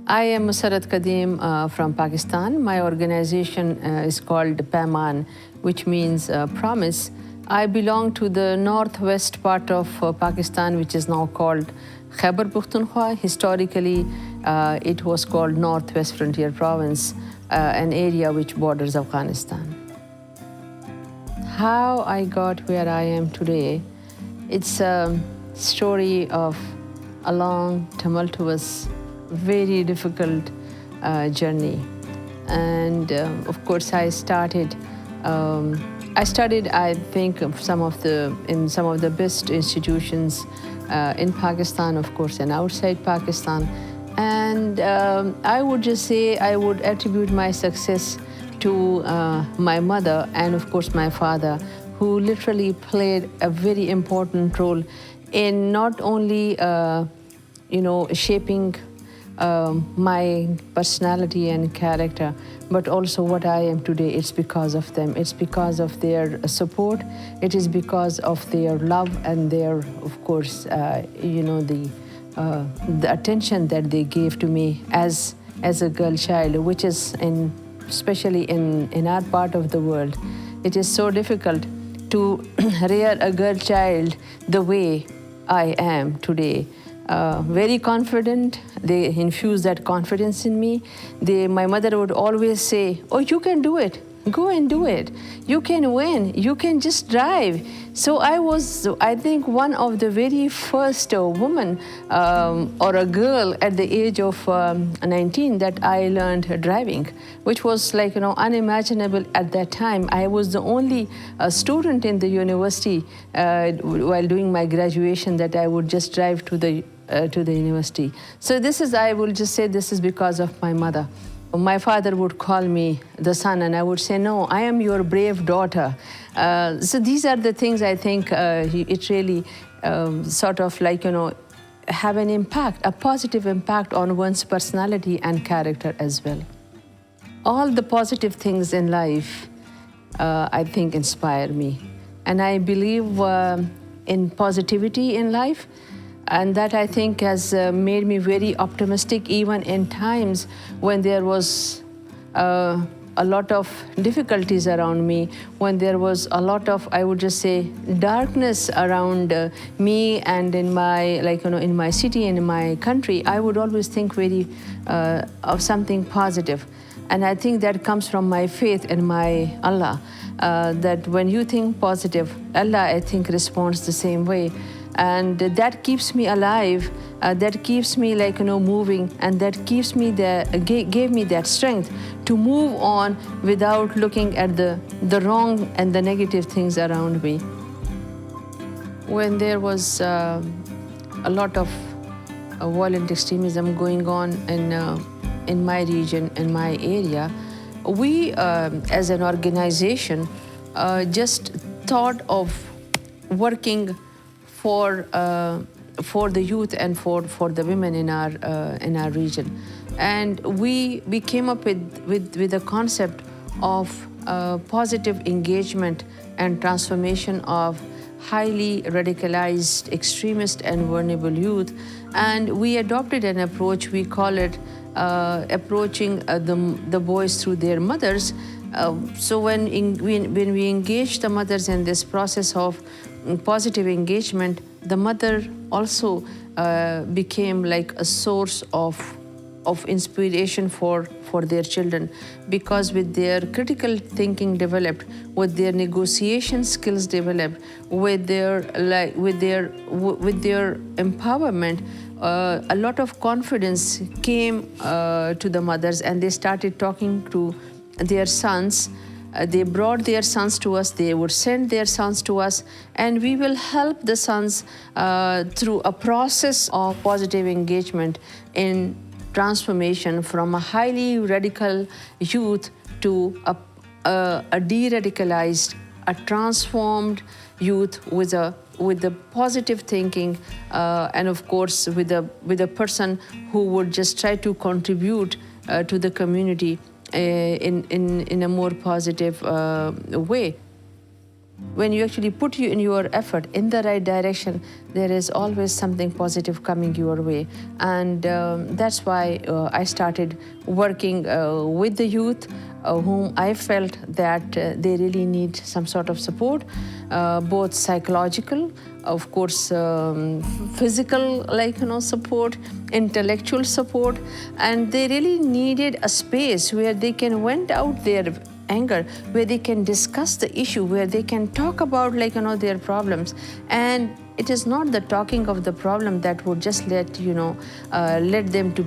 I am Mossarat Qadeem from Pakistan. My organization is called PAMAN, which means promise. I belong to the northwest part of Pakistan, which is now called Khyber Pakhtunkhwa. Historically, it was called Northwest Frontier Province, an area which borders Afghanistan. How I got where I am today, it's a story of a long, tumultuous, very difficult journey. And of course, I studied, I think, in some of the best institutions in Pakistan, of course, and outside Pakistan. And I would just say I would attribute my success to my mother and, of course, my father, who literally played a very important role in not only, shaping my personality and character, but also what I am today. It's because of them. It's because of their support. It is because of their love and their, of course, the attention that they gave to me as a girl child, which is especially in our part of the world, it is so difficult to rear a girl child the way I am today. Very confident. They infused that confidence in me. My mother would always say, "Oh, you can do it. Go and do it. You can win. You can just drive." So I was, I think, one of the very first woman or a girl at the age of 19 that I learned driving, which was unimaginable at that time. I was the only student in the university while doing my graduation that I would just drive to the university. So I will just say this is because of my mother. My father would call me the son, and I would say, "No, I am your brave daughter." So these are the things I think it really have an impact, a positive impact on one's personality and character as well. All the positive things in life, I think, inspire me. And I believe in positivity in life. And that, I think, has made me very optimistic even in times when there was a lot of difficulties around me, when there was a lot of, I would just say, darkness around me and in my, in my city and in my country. I would always think very of something positive. And I think that comes from my faith in my Allah, that when you think positive, Allah, I think, responds the same way. And that keeps me alive, that keeps me moving, and that keeps me gave me that strength to move on without looking at the wrong and the negative things around me. When there was a lot of violent extremism going on in my region, in my area, we as an organization just thought of working for the youth and for the women in our region. And we came up with a concept of positive engagement and transformation of highly radicalized, extremist and vulnerable youth. And we adopted an approach. We call it approaching the boys through their mothers. So when we engage the mothers in this process of positive engagement, the mother also became like a source of inspiration for their children, because with their critical thinking developed, with their negotiation skills developed, with their empowerment, a lot of confidence came to the mothers, and they started talking to their sons. They brought their sons to us, they would send their sons to us, and we will help the sons through a process of positive engagement in transformation from a highly radical youth to a de-radicalized, a transformed youth with the positive thinking, and of course with a person who would just try to contribute to the community in a more positive way. when you actually put you in your effort in the right direction, there is always something positive coming your way. And that's why I started working with the youth, whom I felt that they really need some sort of support, both psychological, of course, physical, support, intellectual support, and they really needed a space where they can vent out their anger, where they can discuss the issue, where they can talk about their problems. And it is not the talking of the problem that would just let them to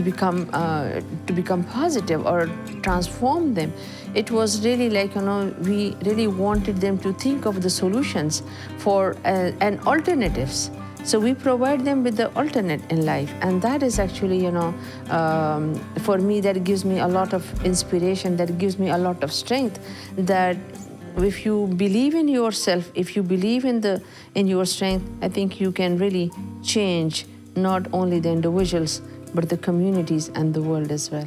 become positive or transform them. It was really we really wanted them to think of the solutions for and alternatives. So we provide them with the alternate in life, and that is actually, for me, that gives me a lot of inspiration, that gives me a lot of strength, that if you believe in yourself, if you believe in your strength, I think you can really change not only the individuals, but the communities and the world as well.